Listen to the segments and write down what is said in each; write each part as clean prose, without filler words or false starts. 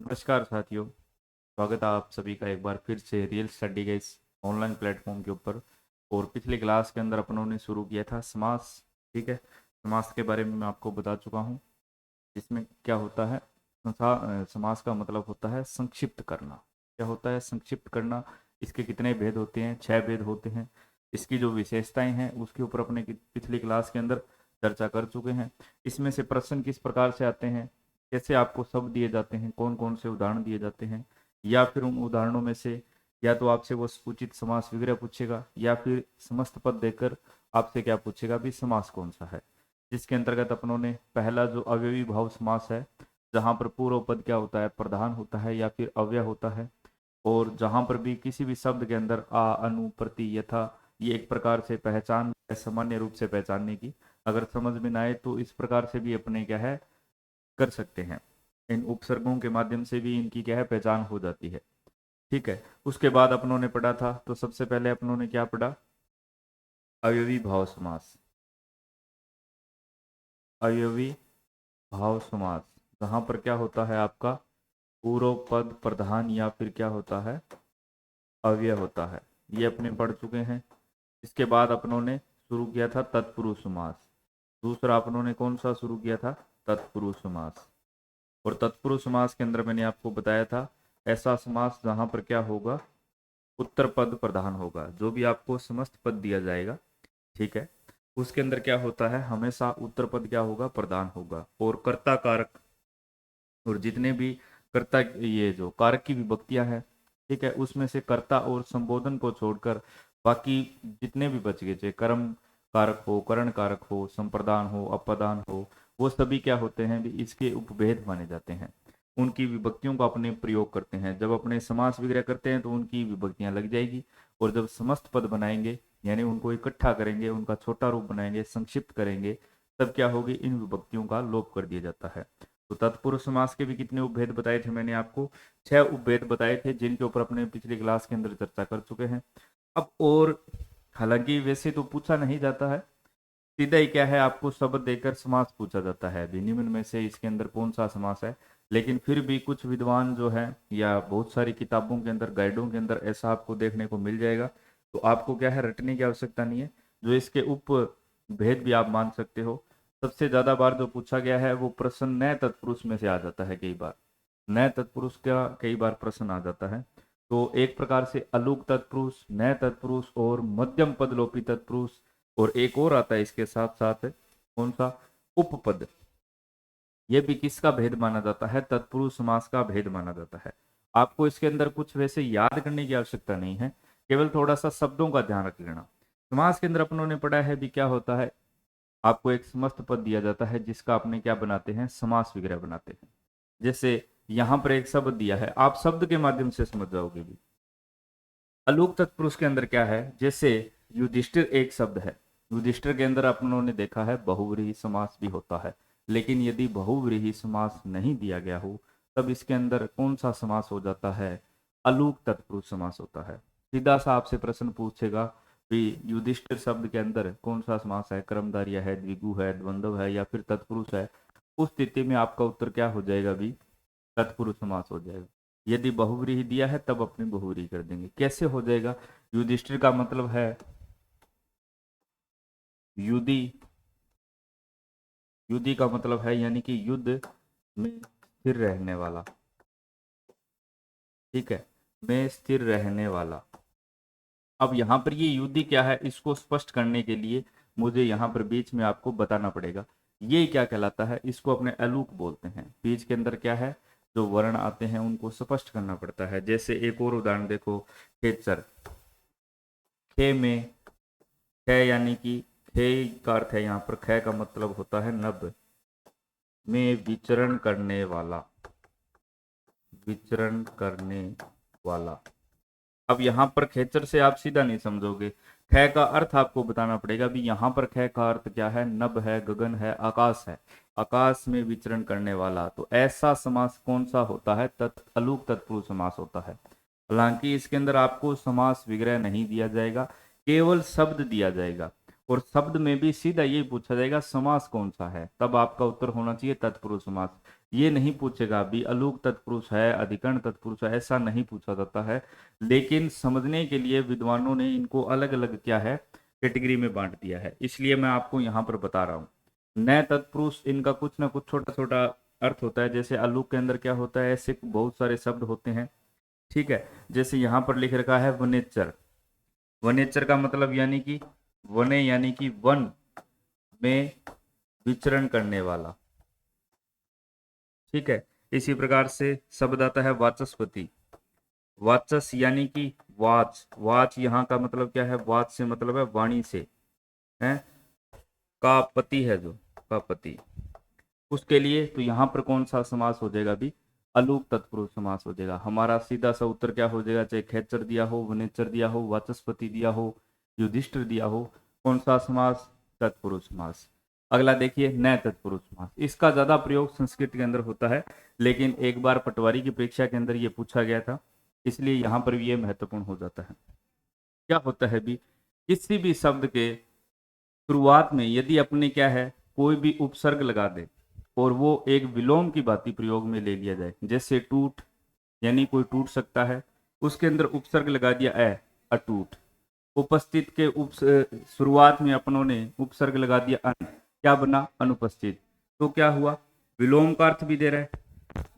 नमस्कार साथियों। स्वागत है आप सभी का एक बार फिर से रियल स्टडी के इस ऑनलाइन प्लेटफॉर्म के ऊपर। और पिछली क्लास के अंदर अपनों ने शुरू किया था समास। ठीक है, समास के बारे में मैं आपको बता चुका हूँ। इसमें क्या होता है, समास का मतलब होता है संक्षिप्त करना। क्या होता है संक्षिप्त करना? इसके कितने भेद होते हैं? 6 भेद होते हैं। इसकी जो विशेषताएं हैं उसके ऊपर अपने पिछली क्लास के अंदर चर्चा कर चुके हैं। इसमें से प्रश्न किस प्रकार से आते हैं, कैसे आपको शब्द दिए जाते हैं, कौन कौन से उदाहरण दिए जाते हैं, या फिर उन उदाहरणों में से या तो आपसे वो उचित समास विग्रह पूछेगा या फिर समस्त पद देकर आपसे क्या पूछेगा भी समास कौन सा है। जिसके अंतर्गत अपनों ने पहला जो अव्ययी भाव समास है, जहां पर पूर्व पद क्या होता है, प्रधान होता है या फिर अव्यय होता है। और जहां पर भी किसी भी शब्द के अंदर आ, अनु, प्रति, यथा, ये एक प्रकार से पहचान है, सामान्य रूप से पहचानने की। अगर समझ में ना आए तो इस प्रकार से भी अपने क्या है कर सकते हैं। इन उपसर्गों के माध्यम से भी इनकी क्या है पहचान हो जाती है। ठीक है। उसके बाद अपनों ने पढ़ा था, तो सबसे पहले अपनों ने क्या पढ़ा? अवयवी भाव समास। अवयवी भाव समास जहां पर क्या होता है आपका पूर्व पद प्रधान या फिर क्या होता है अव्यय होता है। ये अपने पढ़ चुके हैं। इसके बाद अपनों ने शुरू किया था तत्पुरुष समास। दूसरा अपनों ने कौन सा शुरू किया था? तत्पुरुष समास। और तत्पुरुष समास के अंदर मैंने आपको बताया था ऐसा समास जहां पर क्या होगा, उत्तर पद प्रधान होगा। जो भी आपको समस्त पद दिया जाएगा, ठीक है, उसके अंदर क्या होता है हमेशा उत्तर पद क्या होगा, प्रधान होगा। और कर्ता कारक और जितने भी कर्ता ये जो कारक की विभक्तियां हैं, ठीक है, उसमें से कर्ता और संबोधन को छोड़कर बाकी जितने भी बच गए, चाहे कर्म कारक हो, करण कारक हो, संप्रदान हो, अपदान हो, वो सभी क्या होते हैं भी इसके उपभेद माने जाते हैं। उनकी विभक्तियों का अपने प्रयोग करते हैं। जब अपने समास विग्रह करते हैं तो उनकी विभक्तियां लग जाएगी। और जब समस्त पद बनाएंगे यानी उनको इकट्ठा करेंगे, उनका छोटा रूप बनाएंगे, संक्षिप्त करेंगे, तब क्या होगी, इन विभक्तियों का लोप कर दिया जाता है। तो तत्पुरुष समास के भी कितने उपभेद बताए थे मैंने आपको? 6 उपभेद बताए थे, जिनके ऊपर अपने पिछली क्लास के अंदर चर्चा कर चुके हैं। अब और हालांकि वैसे तो पूछा नहीं जाता है, सीधा ही क्या है आपको शब्द देकर समास पूछा जाता है भी निम्न में से इसके अंदर कौन सा समास है। लेकिन फिर भी कुछ विद्वान जो है या बहुत सारी किताबों के अंदर, गाइडों के अंदर ऐसा आपको देखने को मिल जाएगा। तो आपको क्या है रटने की आवश्यकता नहीं है। जो इसके उप भेद भी आप मान सकते हो। सबसे ज्यादा बार जो पूछा गया है वो प्रश्न नए तत्पुरुष में से आ जाता है। कई बार नए तत्पुरुष का कई बार प्रश्न आ जाता है। तो एक प्रकार से अलूक तत्पुरुष, नए तत्पुरुष और मध्यम पदलोपी तत्पुरुष। और एक और आता है इसके साथ साथ, कौन सा? उपपद। ये भी किसका भेद माना जाता है? तत्पुरुष समास का भेद माना जाता है। आपको इसके अंदर कुछ वैसे याद करने की आवश्यकता नहीं है, केवल थोड़ा सा शब्दों का ध्यान रख लेना। समास के अंदर अपनों ने पढ़ा है भी क्या होता है, आपको एक समस्त पद दिया जाता है जिसका अपने क्या बनाते हैं, समास विग्रह बनाते हैं। जैसे यहां पर एक शब्द दिया है, आप शब्द के माध्यम से समझ जाओगे भी। अलूक तत्पुरुष के अंदर क्या है, जैसे युधिष्ठिर एक शब्द है। युधिष्ठिर के अंदर अपनों ने देखा है बहुव्रीहि समास भी होता है। लेकिन यदि बहुव्रीहि समास नहीं दिया गया हो, तब इसके अंदर कौन सा समास हो जाता है? अलूक तत्पुरुष समास होता है। सीधा सा आपसे प्रश्न पूछेगा कि युधिष्ठिर शब्द के अंदर कौन सा समास है, कर्मधारय है, द्विगु है, द्वंद्व है या फिर तत्पुरुष है। उस स्थिति में आपका उत्तर क्या हो जाएगा भी? तत्पुरुष समास हो जाएगा। यदि बहुव्रीहि दिया है तब अपनी बहुव्रीहि कर देंगे। कैसे हो जाएगा? युधिष्ठिर का मतलब है युधि। युधि का मतलब है यानी कि युद्ध में स्थिर रहने वाला। ठीक है, में स्थिर रहने वाला। अब यहाँ पर ये युद्धि क्या है, इसको स्पष्ट करने के लिए मुझे यहाँ पर बीच में आपको बताना पड़ेगा ये क्या कहलाता है। इसको अपने अलूक बोलते हैं। बीच के अंदर क्या है, जो वर्ण आते हैं उनको स्पष्ट करना पड़ता है। जैसे एक और उदाहरण देखो, खेचर। खे में, खे यानी कि खे का अर्थ है यहाँ पर, खे का मतलब होता है नभ में विचरण करने वाला। विचरण करने वाला। अब यहाँ पर खेचर से आप सीधा नहीं समझोगे, खे का अर्थ आपको बताना पड़ेगा भी। यहाँ पर खे का अर्थ क्या है? नभ है, गगन है, आकाश है। आकाश में विचरण करने वाला। तो ऐसा समास कौन सा होता है? अलूक तत्पुरुष समास होता है। हालांकि इसके अंदर आपको समास विग्रह नहीं दिया जाएगा, केवल शब्द दिया जाएगा। और शब्द में भी सीधा यही पूछा जाएगा समास कौन सा है, तब आपका उत्तर होना चाहिए तत्पुरुष समास। ये नहीं पूछेगा अभी अलूक तत्पुरुष है, अधिकरण तत्पुरुष है, ऐसा नहीं पूछा जाता है। लेकिन समझने के लिए विद्वानों ने इनको अलग अलग क्या है कैटेगरी में बांट दिया है, इसलिए मैं आपको यहाँ पर बता रहा हूँ। नए तत्पुरुष इनका कुछ ना कुछ छोटा छोटा अर्थ होता है। जैसे अलूक के अंदर क्या होता है, ऐसे बहुत सारे शब्द होते हैं, ठीक है। जैसे यहाँ पर लिख रखा है वनेचर। वनेचर का मतलब यानी कि वने यानी कि वन में विचरण करने वाला, ठीक है। इसी प्रकार से शब्द आता है वाचस्पति। वाचस यानी कि वाच, वाच यहाँ का मतलब क्या है, वाच से मतलब है वाणी से, है का पति है जो का पति, उसके लिए तो यहाँ पर कौन सा समास हो जाएगा भी, अलूक तत्पुरुष समास हो जाएगा। हमारा सीधा सा उत्तर क्या हो जाएगा, चाहे खेचर दिया हो, वनेचर दिया हो, वाचस्पति दिया हो, युधिष्ठिर दिया हो, कौन सा समास, तत्पुरुष समास। अगला देखिए नए तत्पुरुष समास। इसका ज्यादा प्रयोग संस्कृत के अंदर होता है, लेकिन एक बार पटवारी की परीक्षा के अंदर ये पूछा गया था, इसलिए यहाँ पर भी ये महत्वपूर्ण हो जाता है। क्या होता है भी, किसी भी शब्द के शुरुआत में यदि अपने क्या है कोई भी उपसर्ग लगा दे और वो एक विलोम की भांति प्रयोग में ले लिया जाए, जैसे टूट यानी कोई टूट सकता है, उसके अंदर उपसर्ग लगा दिया अटूट। उपस्थित के शुरुआत में अपनों ने उपसर्ग लगा दिया अन, क्या बना, अनुपस्थित। तो क्या हुआ, विलोम का अर्थ भी दे रहा है,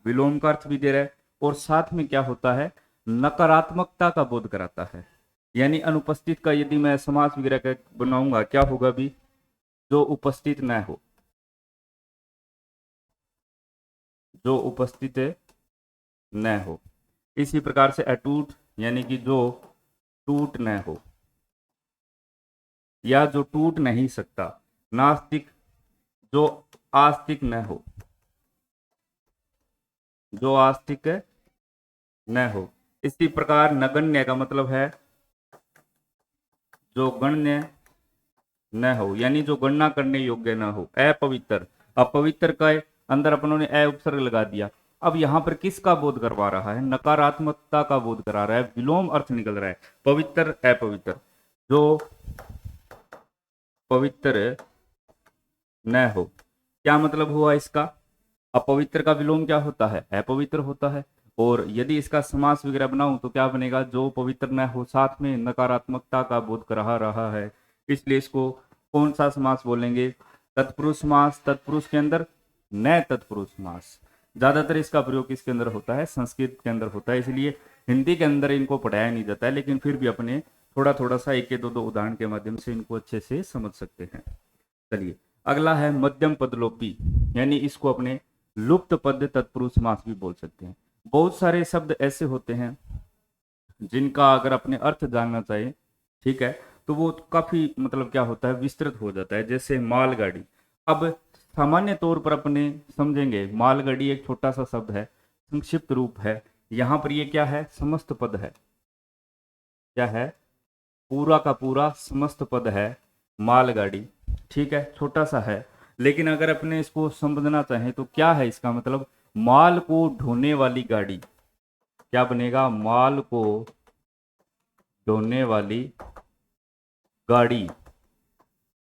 विलोम का अर्थ भी दे रहा है, और साथ में क्या होता है, नकारात्मकता का बोध कराता है। यानी अनुपस्थित का यदि मैं समास वगैरह बनाऊंगा, क्या होगा भी, जो उपस्थित न हो, जो उपस्थित न हो। इसी प्रकार से अटूट यानी कि जो टूट न हो या जो टूट नहीं सकता। नास्तिक, जो आस्तिक न हो, जो आस्तिक न हो। इसी प्रकार नगण्य का मतलब है जो गण्य न हो, यानी जो गणना करने योग्य न हो। अपवित्र, अपवित्र का अंदर अपनों ने अ उपसर्ग लगा दिया। अब यहाँ पर किसका बोध करवा रहा है, नकारात्मकता का बोध करा रहा है, विलोम अर्थ निकल रहा है। पवित्र अपवित्र, जो पवित्र न हो, क्या मतलब हुआ इसका, अपवित्र का विलोम क्या होता है, अपवित्र होता है। और यदि इसका समास वगैरह बनाऊं तो क्या बनेगा, जो पवित्र न हो, साथ में नकारात्मकता का बोध करा रहा है, इसलिए इसको कौन सा समास बोलेंगे, तत्पुरुष समास। तत्पुरुष के अंदर न तत्पुरुष समास, ज्यादातर इसका प्रयोग किसके अंदर होता है, संस्कृत के अंदर होता है, इसलिए हिंदी के अंदर इनको पढ़ाया नहीं जाता है, लेकिन फिर भी अपने थोड़ा थोड़ा सा एक दो दो उदाहरण के माध्यम से इनको अच्छे से समझ सकते हैं। चलिए अगला है मध्यम पदलोपी, यानी इसको अपने लुप्त पद तत्पुरुष समास भी बोल सकते हैं। बहुत सारे शब्द ऐसे होते हैं जिनका अगर अपने अर्थ जानना चाहिए, ठीक है, तो वो काफी मतलब क्या होता है, विस्तृत हो जाता है। जैसे मालगाड़ी, अब सामान्य तौर पर अपने समझेंगे मालगाड़ी एक छोटा सा शब्द है, संक्षिप्त रूप है। यहाँ पर ये क्या है, समस्त पद है, क्या है, पूरा का पूरा समस्त पद है मालगाड़ी, ठीक है, छोटा सा है। लेकिन अगर अपने इसको समझना चाहें तो क्या है इसका मतलब, माल को ढोने वाली गाड़ी, क्या बनेगा, माल को ढोने वाली गाड़ी।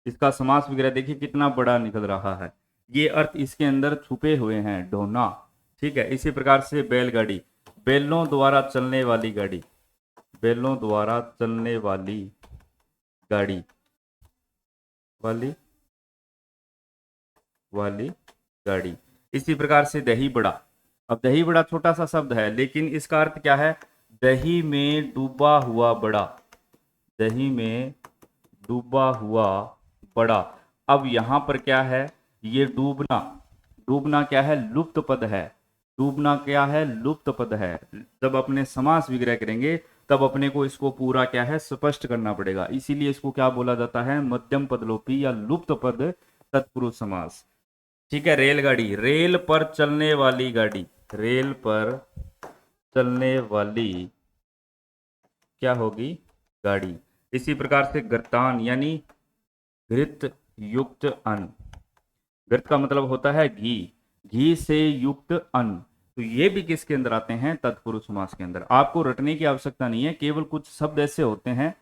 इसका समास वगैरह देखिए कितना बड़ा निकल रहा है, ये अर्थ इसके अंदर छुपे हुए हैं, ढोना, ठीक है। इसी प्रकार से बैलगाड़ी, बैलों द्वारा चलने वाली गाड़ी, बैलों द्वारा चलने वाली गाड़ी, वाली वाली गाड़ी। इसी प्रकार से दही बड़ा, अब दही बड़ा छोटा सा शब्द है, लेकिन इसका अर्थ क्या है, दही में डूबा हुआ बड़ा, दही में डूबा हुआ बड़ा। अब यहाँ पर क्या है, ये डूबना, डूबना क्या है, लुप्त पद है, डूबना क्या है, लुप्त पद है। जब अपने समास विग्रह करेंगे तब अपने को इसको पूरा क्या है, स्पष्ट करना पड़ेगा, इसीलिए इसको क्या बोला जाता है, मध्यम पदलोपी या लुप्त पद तत्पुरुष समास, ठीक है। रेलगाड़ी, रेल पर चलने वाली गाड़ी, रेल पर चलने वाली क्या होगी, गाड़ी। इसी प्रकार से गर्तान यानी घृत युक्त अन्न, घृत का मतलब होता है घी, घी से युक्त अन्न, तो ये भी किसके अंदर आते हैं, तत्पुरुष समास के अंदर। आपको रटने की आवश्यकता नहीं है, केवल कुछ शब्द ऐसे होते हैं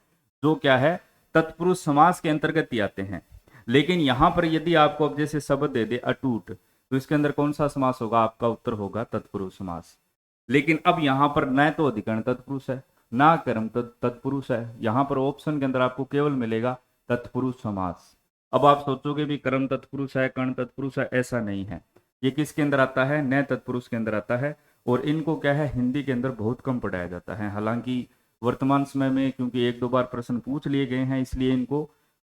जो क्या है, तत्पुरुष समास के अंतर्गत ही आते हैं। लेकिन यहां पर यदि आपको अब जैसे शब्द दे दे अटूट, तो इसके अंदर कौन सा समास होगा? आपका उत्तर होगा तत्पुरुष समास। लेकिन अब यहाँ पर न तो अधिकरण तत्पुरुष है, ना कर्म तत्पुरुष है, यहाँ पर ऑप्शन के अंदर आपको केवल मिलेगा तत्पुरुष समास। अब आप सोचोगे भी कर्म तत्पुरुष है, कर्ण तत्पुरुष है, ऐसा नहीं है। ये किसके अंदर आता है? न तत्पुरुष के अंदर आता है। और इनको क्या है, हिंदी के अंदर बहुत कम पढ़ाया जाता है। हालांकि वर्तमान समय में क्योंकि एक दो बार प्रश्न पूछ लिए गए हैं, इसलिए इनको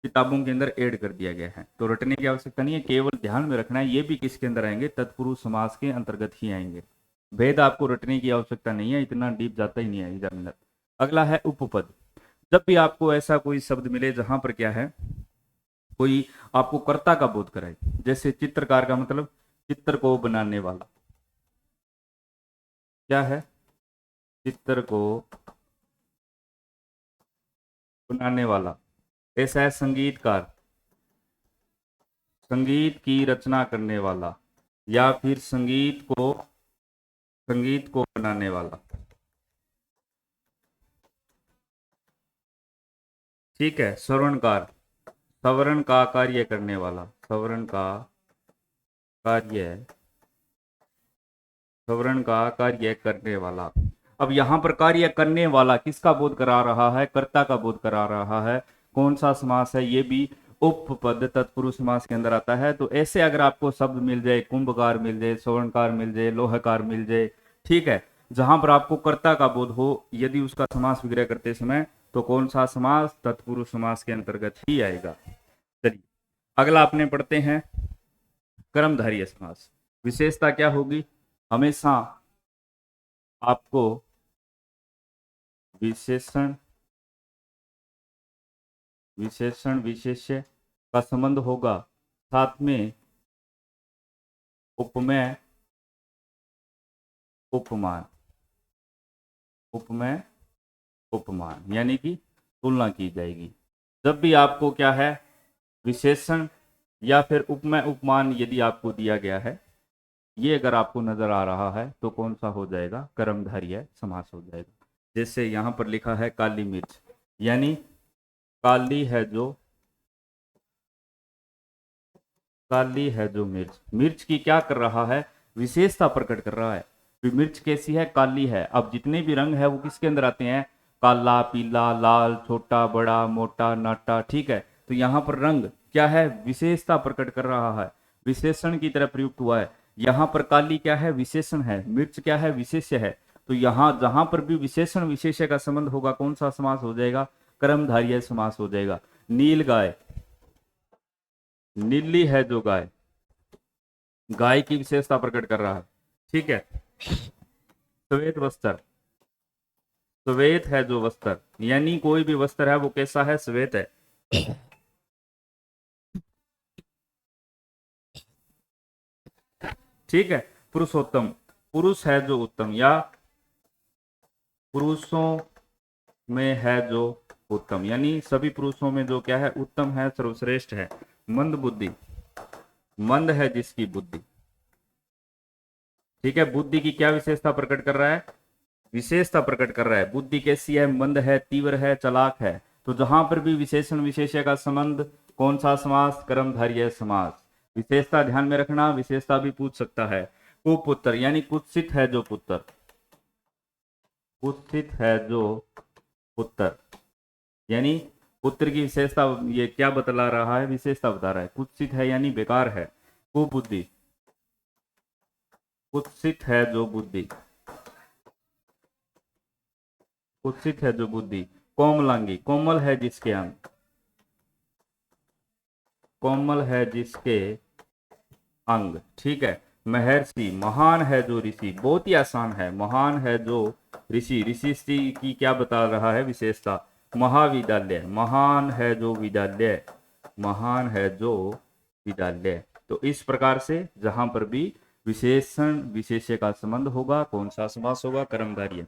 किताबों के अंदर ऐड कर दिया गया है। तो रटने की आवश्यकता नहीं है, केवल ध्यान में रखना है ये भी किसके अंदर आएंगे? तत्पुरुष समास के अंतर्गत ही आएंगे। भेद आपको रटने की आवश्यकता नहीं है, इतना डीप जाता ही नहीं है एग्जामिनर। अगला है उपपद। जब भी आपको ऐसा कोई शब्द मिले जहां पर क्या है, कोई आपको कर्ता का बोध कराए, जैसे चित्रकार का मतलब चित्र को बनाने वाला, क्या है? चित्र को बनाने वाला। ऐसा है संगीतकार, संगीत की रचना करने वाला, या फिर संगीत को बनाने वाला। ठीक है। श्रवणकार, श्रवण का कार्य करने वाला, श्रवण का कार्य करने वाला। अब यहां पर कार्य करने वाला किसका बोध करा रहा है? कर्ता का बोध करा रहा है। कौन सा समास है? ये भी उपपद तत्पुरुष समास के अंदर आता है। तो ऐसे अगर आपको शब्द मिल जाए, कुंभकार मिल जाए, स्वर्णकार मिल जाए, लोहकार मिल जाए, ठीक है, जहां पर आपको कर्ता का बोध हो, यदि उसका समास विग्रह करते समय, तो कौन सा समास? तत्पुरुष समास के अंतर्गत ही आएगा। चलिए अगला अपने पढ़ते हैं कर्मधारय समास। विशेषता क्या होगी? हमेशा आपको विशेषण विशेष्य का संबंध होगा, साथ में उपमेय उपमान, यानी कि तुलना की जाएगी। जब भी आपको क्या है, विशेषण या फिर उपमेय उपमान यदि आपको दिया गया है, ये अगर आपको नजर आ रहा है, तो कौन सा हो जाएगा? कर्मधारय समास हो जाएगा। जैसे यहां पर लिखा है काली मिर्च, यानी काली है जो मिर्च, मिर्च की क्या कर रहा है? विशेषता प्रकट कर रहा है। तो मिर्च कैसी है? काली है। अब जितने भी रंग है वो किसके अंदर आते हैं? काला, पीला, लाल, छोटा, बड़ा, मोटा, नाटा, ठीक है। तो यहाँ पर रंग क्या है? विशेषता प्रकट कर रहा है, विशेषण की तरह प्रयुक्त हुआ है। यहाँ पर काली क्या है? विशेषण है। मिर्च क्या है? विशेष्य है। तो यहाँ जहां पर भी विशेषण विशेष्य का संबंध होगा, कौन सा समास हो जाएगा? कर्मधारय समास हो जाएगा। नील गाय, नीली है जो गाय, गाय की विशेषता प्रकट कर रहा है, ठीक है। श्वेत वस्त्र, श्वेत है जो वस्त्र, यानी कोई भी वस्त्र है वो कैसा है? श्वेत है। ठीक है। पुरुषोत्तम, पुरुष है जो उत्तम, या पुरुषों में है जो उत्तम, यानी सभी पुरुषों में जो क्या है? उत्तम है, सर्वश्रेष्ठ है। मंद बुद्धि, मंद है जिसकी बुद्धि, ठीक है। बुद्धि की क्या विशेषता प्रकट कर रहा है? विशेषता प्रकट कर रहा है। बुद्धि कैसी है? मंद है, तीव्र है, चालाक है। तो जहां पर भी विशेषण विशेष्य का संबंध, कौन सा समास? कर्मधारय समास। विशेषता ध्यान में रखना, विशेषता भी पूछ सकता है। कुपुत्र, यानी कुत्सित है जो पुत्र, कुत्सित है जो पुत्र, यानी पुत्र की विशेषता ये क्या बतला रहा है? विशेषता बता रहा है। कुत्सित है यानी बेकार है। कुबुद्धि, कुत्सित है जो बुद्धि, कुत्सित है जो बुद्धि। कोमलांगी, कोमल है जिसके अंग, कोमल है जिसके अंग, ठीक है। महर्षि, महान है जो ऋषि, बहुत ही आसान है। महान है जो ऋषि, ऋषि की क्या बता रहा है? विशेषता। महाविद्यालय, महान है जो विद्यालय, महान है जो विद्यालय। तो इस प्रकार से जहां पर भी विशेषण विशेष्य का संबंध होगा, कौन सा समास होगा? कर्मधारय।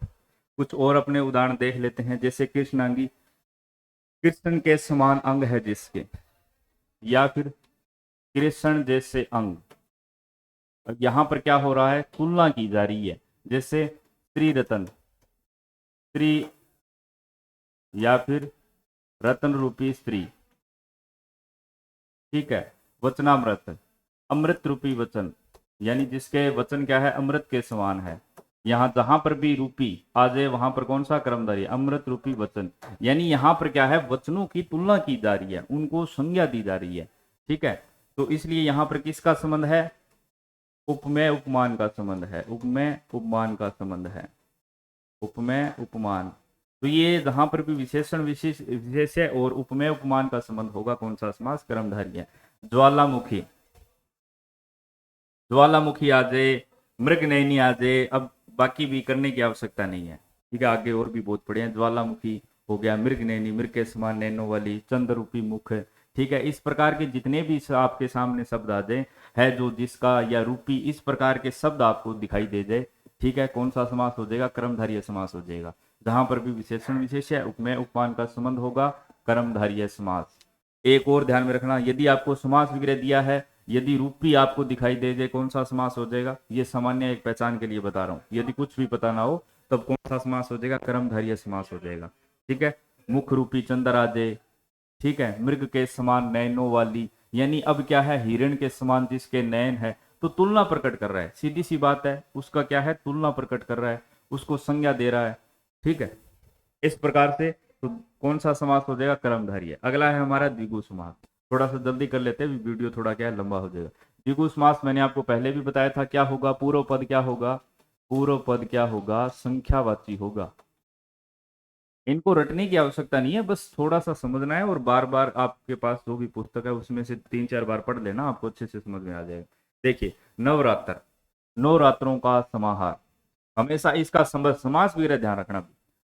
कुछ और अपने उदाहरण देख लेते हैं, जैसे कृष्णांगी, कृष्ण के समान अंग है जिसके, या फिर कृष्ण जैसे अंग। अब यहां पर क्या हो रहा है? तुलना की जा रही है। जैसे स्त्री रतन, स्त्री या फिर रतन रूपी स्त्री, ठीक है। वचनामृत, अमृत रूपी वचन, यानी जिसके वचन क्या है, अमृत के समान है। यहाँ जहां पर भी रूपी आ जाए वहां पर कौन सा क्रमधारी, अमृत रूपी वचन। यानी यहाँ पर क्या है, वचनों की तुलना की जा रही है, उनको संज्ञा दी जा रही है। ठीक है, तो इसलिए यहाँ पर किसका संबंध है, उपमेय उपमान का संबंध है, उपमेय उपमान का संबंध है, उपमेय उपमान। तो ये जहां पर भी विशेषण विशेष विशेष है और उपमेय उपमान का संबंध होगा, कौन सा समास, कर्मधारय है। ज्वालामुखी, ज्वालामुखी आ जाए, मृगनयनी आ जाए, अब बाकी भी करने की आवश्यकता नहीं है। ठीक है, आगे और भी बहुत पढ़े हैं। ज्वालामुखी हो गया, मृगनयनी, मृग के समान नैनों वाली, चंद्ररूपी मुख। ठीक है, इस प्रकार के जितने भी आपके सामने शब्द आ जाए, है जो, जिसका या रूपी, इस प्रकार के शब्द आपको दिखाई दे जाए, ठीक है, कौन सा समास हो जाएगा, कर्मधारय समास हो जाएगा। जहां पर भी विशेषण विशेष है, उपमेय उपमान का संबंध होगा, कर्मधारय समास। एक और ध्यान में रखना, यदि आपको समास विग्रह दिया है, यदि रूपी आपको दिखाई दे जाए, कौन सा समास हो जाएगा, ये सामान्य एक पहचान के लिए बता रहा हूं। यदि कुछ भी पता ना हो तब कौन सा समास हो जाएगा, कर्मधारय समास हो जाएगा। ठीक है, मुख रूपी चंद्र आ जाए, ठीक है, मृग के समान नयनों वाली, यानी अब क्या है, हिरण के समान जिसके नयन है, तो तुलना प्रकट कर रहा है, सीधी सी बात है, उसका क्या है, तुलना प्रकट कर रहा है, उसको संज्ञा दे रहा है। ठीक है, इस प्रकार से तो कौन सा समास हो जाएगा, कर्मधारय। अगला है हमारा द्विगु समास। थोड़ा सा जल्दी कर लेते हैं, वीडियो थोड़ा क्या है, लंबा हो जाएगा। द्विगु समास मैंने आपको पहले भी बताया था, क्या होगा, पूर्व पद क्या होगा, पूर्व पद क्या होगा, संख्यावाची होगा। इनको रटने की आवश्यकता नहीं है, बस थोड़ा सा समझना है, और बार बार आपके पास जो भी पुस्तक है उसमें से 3-4 बार पढ़ लेना, आपको अच्छे से समझ में आ जाएगा। देखिए, नवरात्र, नवरात्रों का समाहार, हमेशा इसका समास विग्रह ध्यान रखना।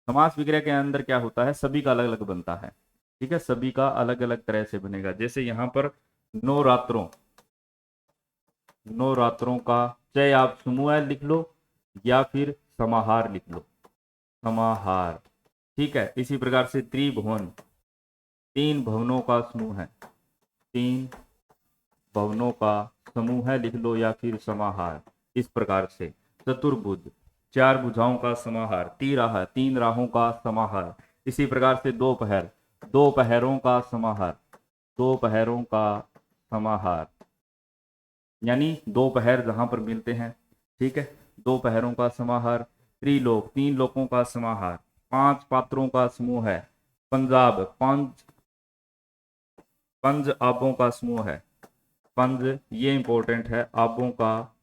समास विग्रह के अंदर क्या होता है, सभी का अलग अलग बनता है। ठीक है, सभी का अलग अलग तरह से बनेगा। जैसे यहाँ पर नवरात्रों, नवरात्रों का, चाहे आप समूह लिख लो या फिर समाहार लिख लो, समाहार। ठीक है, इसी प्रकार से त्रिभुवन, 3 भवनों का समूह है, 3 भवनों का समूह है लिख लो, या फिर समाहार। इस प्रकार से चतुर्भुज, 4 भुजाओं का समाहार, 3 राहों का समाहार। इसी प्रकार से दोपहर, 2 पहरों का समाहार, 2 पहरों का समाहार, यानी 2 पहर जहां पर मिलते हैं। ठीक है, 2 पहरों का समाहार। त्रिलोक, 3 लोकों का समाहार। 5 पात्रों का समूह है। पंजाब, 5 आबों का समूह है। पंज, ये इंपॉर्टेंट है, आबों का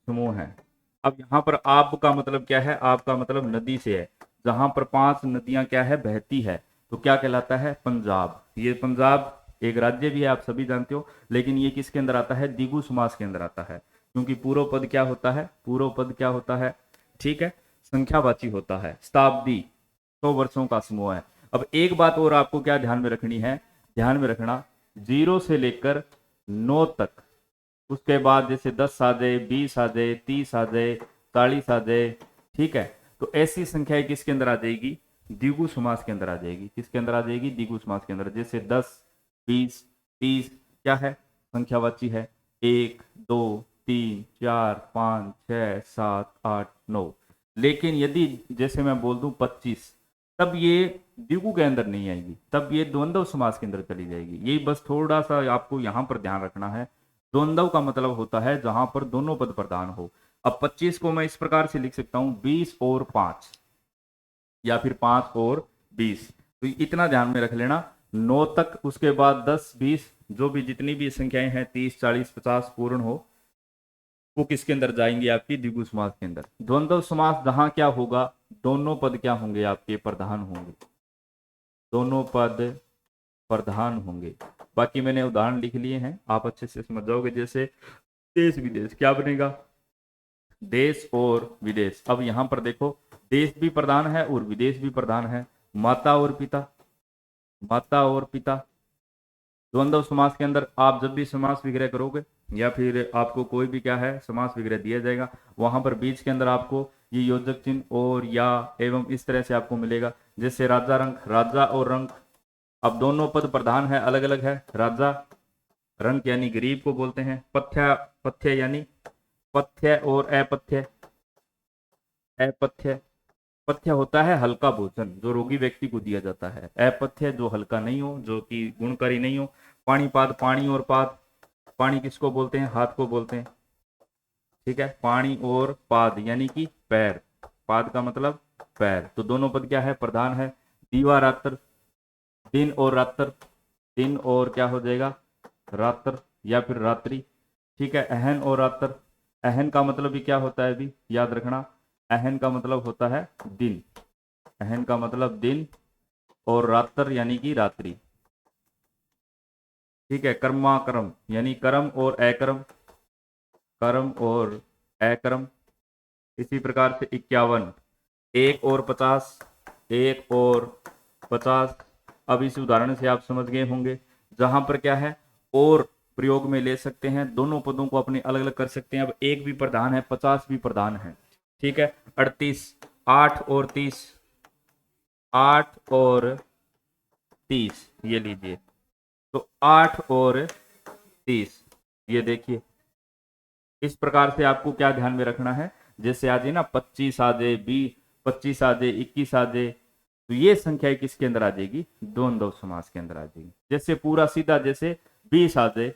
समूह है। अब यहाँ पर आब का मतलब क्या है, आब का मतलब नदी से है। जहां पर 5 नदियां क्या है, बहती है, तो क्या कहलाता है, पंजाब। ये पंजाब एक राज्य भी है, आप सभी जानते हो, लेकिन ये किसके अंदर आता है, द्विगु समास के अंदर आता है, क्योंकि पूर्व पद क्या होता है, पूर्व पद क्या होता है, ठीक है, संख्यावाची होता है। शताब्दी, 100 वर्षों का समूह है। अब एक बात और आपको क्या ध्यान में रखनी है, ध्यान में रखना, 0 से लेकर 9 तक, उसके बाद जैसे 10 आ जाए, 20 आ जाए, 30 आ जाए, 40 आ जाए, ठीक है, तो ऐसी संख्याएं किसके अंदर आ जाएगी, द्विगु समास के अंदर आ जाएगी। किसके अंदर आ जाएगी, द्विगु समास के अंदर। जैसे 10, 20, 30 क्या है, संख्यावाची है, 1, 2, 3, 4, 5, 6, 7, 8, 9। लेकिन यदि जैसे मैं बोल दूं 25, तब ये द्विगु के अंदर नहीं आएगी, तब ये द्वंद्व समास के अंदर चली जाएगी। यही बस थोड़ा सा आपको यहां पर ध्यान रखना है। द्वंद्व का मतलब होता है जहां पर दोनों पद प्रधान हो। अब 25 को मैं इस प्रकार से लिख सकता हूं, 20 और 5, या फिर 5 और 20। तो इतना ध्यान में रख लेना, 9 तक, उसके बाद 10, 20, जो भी जितनी भी संख्याएं हैं, 30, 40, 50 पूर्ण हो, वो किसके अंदर जाएंगे, आपकी द्विगु समास के अंदर। द्वंद्व समास जहां क्या होगा, दोनों पद क्या होंगे, आपके प्रधान होंगे, दोनों पद प्रधान होंगे। बाकी मैंने उदाहरण लिख लिए हैं, आप अच्छे से समझ जाओगे। जैसे देश विदेश क्या बनेगा, देश और विदेश। अब यहां पर देखो, देश भी प्रधान है और विदेश भी प्रधान है। माता और पिता, माता और पिता। द्वंद्व समास के अंदर आप जब भी समास विग्रह करोगे, या फिर आपको कोई भी क्या है समास विग्रह दिया जाएगा, वहां पर बीच के अंदर आपको ये योजक चिन्ह और या एवं इस तरह से आपको मिलेगा। जैसे राजा रंक, राजा और रंक, अब दोनों पद प्रधान है, अलग अलग है। राजा, रंक यानी गरीब को बोलते हैं। पथ्य, पथ्य यानी पथ्य और अपथ्य, अपथ्य, पथ्य होता है हल्का भोजन जो रोगी व्यक्ति को दिया जाता है। अपथ्य जो हल्का नहीं हो, जो कि गुणकारी नहीं हो। पाणीपाद, पानी और पाद, पानी किसको बोलते हैं, हाथ को बोलते हैं। ठीक है, पाणी और पाद यानी कि पैर, पाद का मतलब पैर, तो दोनों पद क्या है, प्रधान है। दीवा रात्र, दिन और रात्र, दिन और क्या हो जाएगा, रात्र या फिर रात्रि। ठीक है, अहन और रात्र, अहन का मतलब भी क्या होता है, अभी याद रखना, अहन का मतलब होता है दिन, अहन का मतलब दिन, और रात्र यानी कि रात्रि। ठीक है, कर्माक्रम यानी कर्म और अकर्म, कर्म और अकर्म। इसी प्रकार से 51, 1 और 50, 1 और 50। अब इस उदाहरण से आप समझ गए होंगे, जहां पर क्या है और प्रयोग में ले सकते हैं, दोनों पदों को अपने अलग अलग कर सकते हैं। अब 1 भी प्रधान है, 50 भी प्रधान है। ठीक है, 38, 8 और 30, 8 और 30, ये लीजिए, तो 8 और 30, ये देखिए, इस प्रकार से आपको क्या ध्यान में रखना है, जैसे आ जाए ना 25 आ जाए, 20, 25 आ जाए, 21 आ जाए, तो ये संख्या किसके अंदर आ जाएगी, द्वंद्व समास के अंदर आ जाएगी। जैसे पूरा सीधा जैसे 20 आ जाए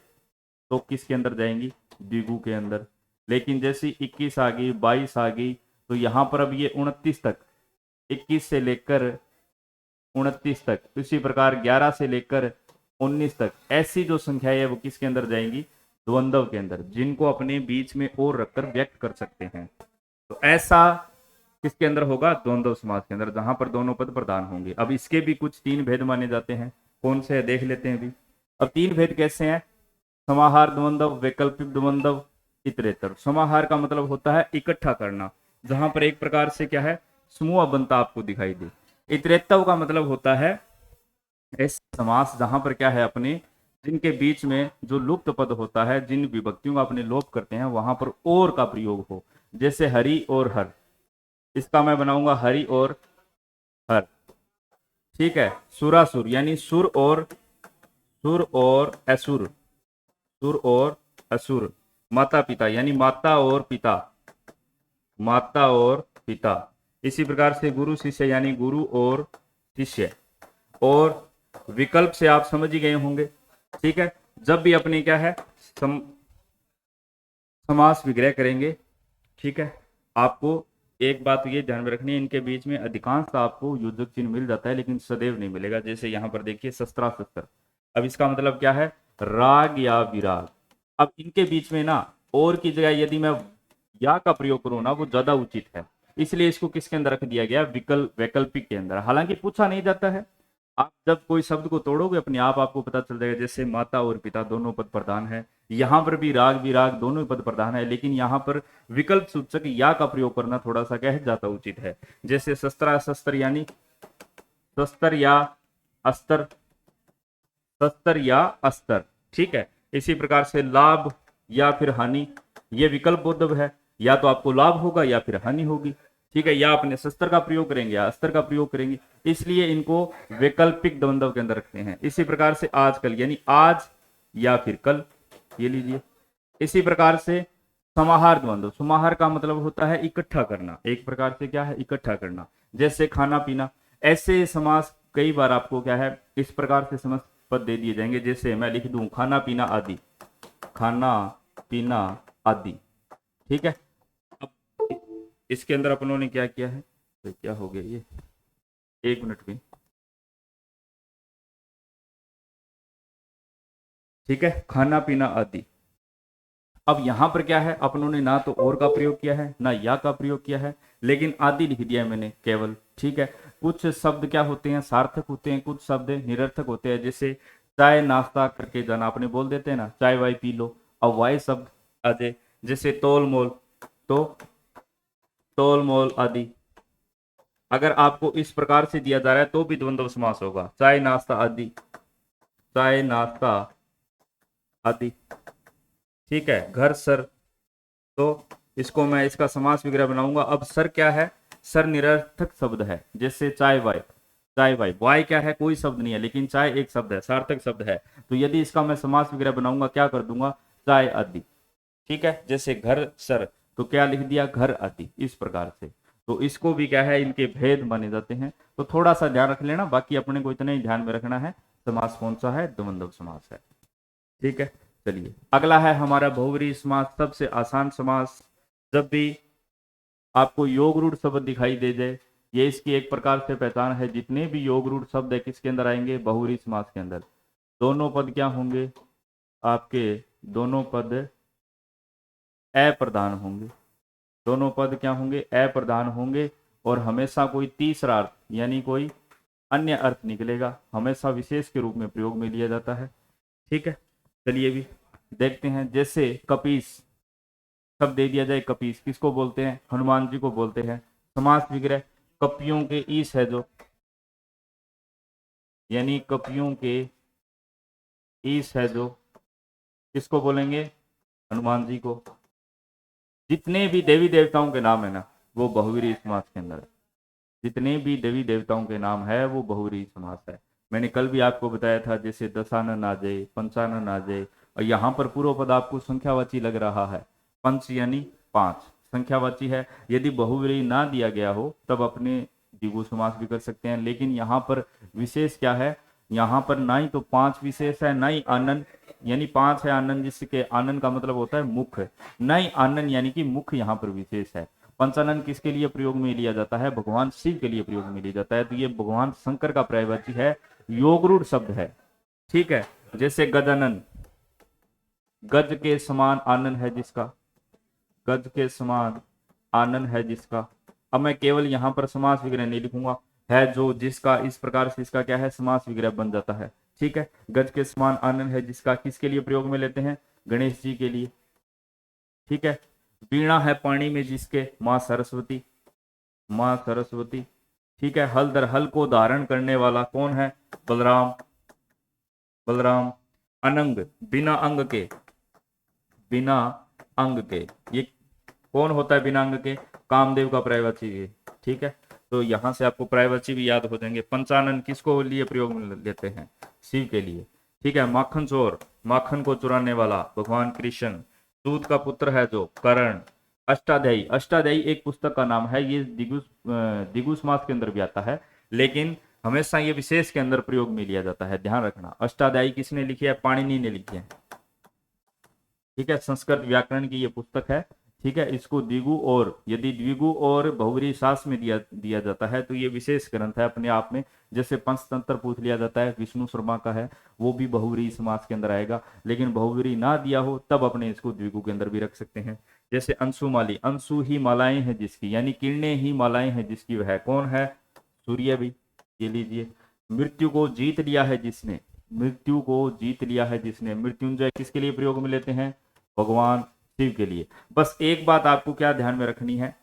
तो किसके अंदर जाएंगी, द्विगु के अंदर। लेकिन जैसे 21 आ गई, 22 आ गई, तो यहां पर अब ये 29 तक, 21 से लेकर 29 तक, इसी प्रकार 11 से लेकर 19 तक, ऐसी जो संख्या है वो किसके अंदर जाएंगी, द्वंद्व के अंदर, जिनको अपने बीच में और रखकर व्यक्त कर सकते हैं। तो ऐसा किसके अंदर होगा, द्वंद्व समास के अंदर, जहां पर दोनों पद प्रधान होंगे। अब इसके भी कुछ 3 भेद माने जाते हैं, कौन से है देख लेते हैं अभी। अब 3 भेद कैसे हैं, समाहार द्वंद्व, वैकल्पिक द्वंद्व, इतरेतर। समाहार का मतलब होता है इकट्ठा करना, जहां पर एक प्रकार से क्या है, समूह बनता आपको दिखाई दे। इतरेत्तव का मतलब होता है ऐसे समास जहां पर क्या है, अपने जिनके बीच में जो लुप्त पद होता है, जिन विभक्तियों का अपने लोप करते हैं, वहां पर और का प्रयोग हो। जैसे हरि और हर, इसका मैं बनाऊंगा हरि और हर। ठीक है, सुरासुर यानी सुर और असुर, सुर और असुर। माता पिता यानी माता और पिता, माता और पिता। इसी प्रकार से गुरु शिष्य यानी गुरु और शिष्य। और विकल्प से आप समझ ही गए होंगे। ठीक है, जब भी अपने क्या है समास विग्रह करेंगे, ठीक है, आपको एक बात ये ध्यान में रखनी है, इनके बीच में अधिकांश आपको योजक चिन्ह मिल जाता है, लेकिन सदैव नहीं मिलेगा। जैसे यहां पर देखिए शस्त्रा शस्त्र, अब इसका मतलब क्या है, राग या विराग। अब इनके बीच में ना और की जगह यदि मैं या का प्रयोग करूं ना, वो ज्यादा उचित है, इसलिए इसको किसके अंदर रख दिया गया, वैकल्पिक के अंदर। हालांकि पूछा नहीं जाता है, आप जब कोई शब्द को तोड़ोगे अपने आप आपको पता चल जाएगा। जैसे माता और पिता दोनों पद प्रधान है, यहां पर भी राग विराग दोनों पद प्रधान है, लेकिन यहां पर विकल्प सूचक या का प्रयोग करना थोड़ा सा क्या है, ज्यादा उचित है। जैसे शस्त्रा शस्त्र यानी शस्त्र या अस्त्र, शस्त्र या अस्त्र। ठीक है, इसी प्रकार से लाभ या फिर हानि, ये विकल्प बोधव है, या तो आपको लाभ होगा या फिर हानि होगी। ठीक है, या अपने शस्त्र का प्रयोग करेंगे या अस्त्र का प्रयोग करेंगे, इसलिए इनको वैकल्पिक द्वंद्व के अंदर रखते हैं। इसी प्रकार से आजकल यानी आज या फिर कल, ये लीजिए। इसी प्रकार से समाहार द्वंद्व, समाहार का मतलब होता है इकट्ठा करना, एक प्रकार से क्या है, इकट्ठा करना। जैसे खाना पीना, ऐसे समास कई बार आपको क्या है, इस प्रकार से समझ पद दे दिए जाएंगे। जैसे मैं लिख दूं खाना पीना आदि, खाना पीना आदि। ठीक है, अब इसके अंदर अपनों ने क्या किया है, तो क्या हो गया ये, 1 मिनट में। ठीक है, खाना पीना आदि। अब यहां पर क्या है, अपनों ने ना तो और का प्रयोग किया है ना या का प्रयोग किया है, लेकिन आदि लिख दिया है मैंने केवल। ठीक है, कुछ शब्द क्या होते हैं, सार्थक होते हैं, कुछ शब्द निरर्थक होते हैं। जैसे चाय नाश्ता करके जाना, आपने बोल देते हैं ना चाय वाय पी लो, अब वाय शब्द आ जाए। जैसे तोल मोल, तो तोल मोल आदि। अगर आपको इस प्रकार से दिया जा रहा है तो भी द्वंद्व समास होगा, चाय नाश्ता आदि, चाय नाश्ता आदि। ठीक है, घर सर, तो इसको मैं इसका समास विग्रह बनाऊंगा। अब सर क्या है, सर निरर्थक शब्द है। जैसे चाय वाय, चाय वाय, वाय क्या है, कोई शब्द नहीं है, लेकिन चाय एक शब्द है, सार्थक शब्द है। तो यदि इसका मैं समास विग्रह बनाऊंगा, क्या कर दूंगा, चाय आदि। ठीक है, जैसे घर सर, तो क्या लिख दिया, घर आदि, इस प्रकार से। तो इसको भी क्या है, इनके भेद माने जाते हैं। तो थोड़ा सा ध्यान रख लेना, बाकी अपने को इतना ही ध्यान में रखना है, समास कौन सा है, द्वंद्व समास है। ठीक है, चलिए अगला है हमारा बहुव्रीहि समास, सबसे आसान समास, जब भी आपको योग रूढ़ शब्द दिखाई दे जाए, ये इसकी एक प्रकार से पहचान है। जितने भी योग रूढ़ शब्द है किसके अंदर आएंगे? बहुव्रीहि समास के अंदर। दोनों पद क्या होंगे आपके? दोनों पद अप्रधान होंगे। दोनों पद क्या होंगे? अप्रधान होंगे। और हमेशा कोई तीसरा अर्थ यानी कोई अन्य अर्थ निकलेगा, हमेशा विशेष के रूप में प्रयोग में लिया जाता है। ठीक है, चलिए भी देखते हैं। जैसे कपीस शब्द दे दिया जाए, कपीस किसको बोलते हैं? हनुमान जी को बोलते हैं। समास विग्रह कपियों के ईश है जो, यानी कपियों के ईश है जो, किसको बोलेंगे? हनुमान जी को। जितने भी देवी देवताओं के नाम है ना, वो बहुव्रीहि समास के अंदर है। जितने भी देवी देवताओं के नाम है वो बहुव्रीहि समास है। मैंने कल भी आपको बताया था, जैसे दशानन आ जाए, पंचानन आ जाए, और यहाँ पर पूर्व पद आपको संख्यावाची लग रहा है। पंच यानी 5 संख्यावाची है। यदि बहुव्रीहि ना दिया गया हो तब अपने द्विगु समास भी कर सकते हैं, लेकिन यहाँ पर विशेष क्या है? यहाँ पर ना ही तो 5 विशेष है, ना ही आनंद, यानी 5 है आनंद, जिसके आनंद का मतलब होता है मुख्य, ना ही आनंद यानी कि मुख्य यहाँ पर विशेष है। पंचानन किसके लिए प्रयोग में लिया जाता है? भगवान शिव के लिए प्रयोग में लिया जाता है। तो ये भगवान शंकर का पर्यायवाची है, योगरूढ़ शब्द है। ठीक है, जैसे गजानन, गज के समान आनंद है जिसका, गज के समान आनंद है जिसका। अब मैं केवल यहां पर समास विग्रह नहीं लिखूंगा, है जो, जिसका, इस प्रकार से इसका क्या है? समास विग्रह बन जाता है। ठीक है, गज के समान आनंद है जिसका किसके लिए प्रयोग में लेते हैं? गणेश जी के लिए। ठीक है, वीणा है पानी में जिसके, मां सरस्वती, मां सरस्वती। ठीक है, हल दर हल को धारण करने वाला कौन है? बलराम, बलराम। अनंग बिना अंग के, बिना अंग के, ये कौन होता है बिना अंग के? कामदेव का पर्यायवाची है। ठीक है, तो यहां से आपको पर्यायवाची भी याद हो जाएंगे। पंचानन किसको लिए प्रयोग में लेते हैं? शिव के लिए। ठीक है, माखन चोर, माखन को चुराने वाला भगवान कृष्ण। दूध का पुत्र है जो, कर्ण। अष्टाध्यायी, अष्टाध्यायी एक पुस्तक का नाम है, ये द्विगु समास के अंदर भी आता है, लेकिन हमेशा ये विशेष के अंदर प्रयोग में लिया जाता है, ध्यान रखना। अष्टाध्यायी किसने लिखी है? पाणिनि ने लिखी है। ठीक है, संस्कृत व्याकरण की ये पुस्तक है। ठीक है, इसको द्विगु, और यदि द्विगु और बहुव्रीहि समास में दिया जाता है तो ये विशेष ग्रंथ है अपने आप में। जैसे पंचतंत्र पूछ लिया जाता है, विष्णु शर्मा का है, वो भी बहुव्रीहि समास के अंदर आएगा, लेकिन बहुव्रीहि ना दिया हो तब अपने इसको द्विगु के अंदर भी रख सकते हैं। जैसे अंशुमाली, अंशु ही मालाएं हैं जिसकी, यानी किरणें ही मालाएं हैं जिसकी, वह कौन है? सूर्य भी। ये लीजिए, मृत्यु को जीत लिया है जिसने, मृत्यु को जीत लिया है जिसने। मृत्युंजय किसके लिए प्रयोग में लेते हैं? भगवान शिव के लिए। बस एक बात आपको क्या ध्यान में रखनी है,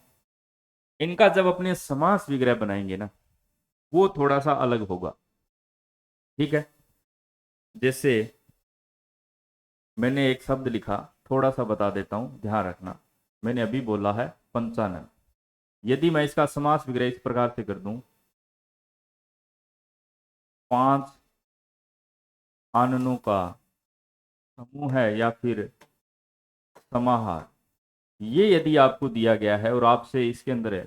इनका जब अपने समास विग्रह बनाएंगे ना, वो थोड़ा सा अलग होगा। ठीक है, जैसे मैंने एक शब्द लिखा, थोड़ा सा बता देता हूं, ध्यान रखना। मैंने अभी बोला है पंचानन, यदि मैं इसका समास विग्रह इस प्रकार से कर दूं, 5 आननों का समूह है या फिर समाहार, ये यदि आपको दिया गया है और आपसे इसके अंदर है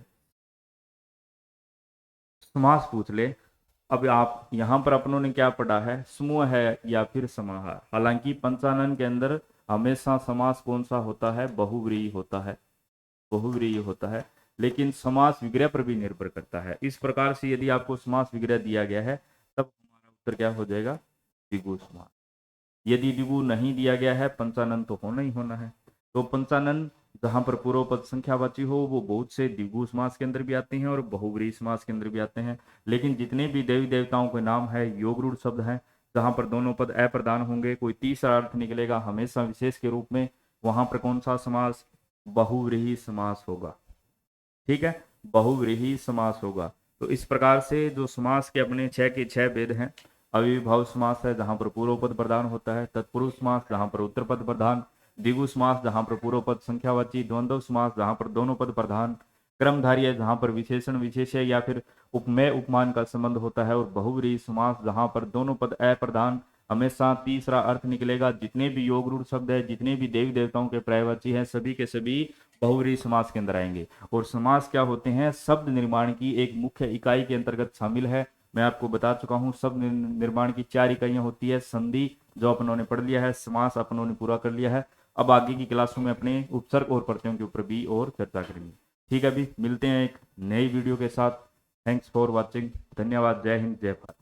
समास पूछ ले। अब आप यहां पर अपनों ने क्या पढ़ा है? समूह है या फिर समाहार। हालांकि पंचानन के अंदर हमेशा समास कौन सा होता है? बहुव्रीहि होता है, बहुव्रीहि होता है, लेकिन समास विग्रह पर भी निर्भर करता है। इस प्रकार से यदि आपको समास विग्रह दिया गया है तब हमारा उत्तर क्या हो जाएगा? द्विगु समास। यदि द्विगु नहीं दिया गया है, पंचानन तो होना ही होना है। तो पंचानन जहां पर पूर्व पद संख्यावाची हो वो बहुत से द्विगु समास के अंदर भी आते हैं और बहुव्रीहि समास के अंदर भी आते हैं। लेकिन जितने भी देवी देवताओं के नाम है योगरूढ़ शब्द हैं, जहां पर दोनों पद अप्रधान होंगे, कोई तीसरा अर्थ निकलेगा हमेशा विशेष के रूप में, वहां पर कौन सा समास? बहुव्रीहि समास होगा। ठीक है, बहुव्रीहि समास होगा। तो इस प्रकार से जो समास के अपने 6 के 6 भेद हैं। अविभाव समास है जहां पर पूर्व पद प्रधान होता है, तत्पुरुष समास जहां पर उत्तर पद प्रधान, द्विगु समास जहां पर पूर्व पद संख्यावाची, द्वंद्व समास जहां पर दोनों पद प्रधान, क्रमधारी है जहां पर विशेषण विशेष्य या फिर उपमेय उपमान का संबंध होता है, और बहुव्रीहि समास जहां पर दोनों पद अप्रधान, हमेशा तीसरा अर्थ निकलेगा। जितने भी योगरूढ़ शब्द है, जितने भी देवी देवताओं के पर्यायवाची हैं, सभी के सभी बहुव्रीहि समास के अंदर आएंगे। और समास क्या होते हैं? शब्द निर्माण की एक मुख्य इकाई के अंतर्गत शामिल है। मैं आपको बता चुका हूं, शब्द निर्माण की 4 इकाइयां होती है। संधि जो अपनों ने पढ़ लिया है, समास अपनों ने पूरा कर लिया है, अब आगे की क्लासों में अपने उपसर्ग और प्रत्ययों के ऊपर भी और चर्चा करेंगे। ठीक है, अभी मिलते हैं एक नई वीडियो के साथ। Thanks for watching. धन्यवाद। जय हिंद, जय भारत।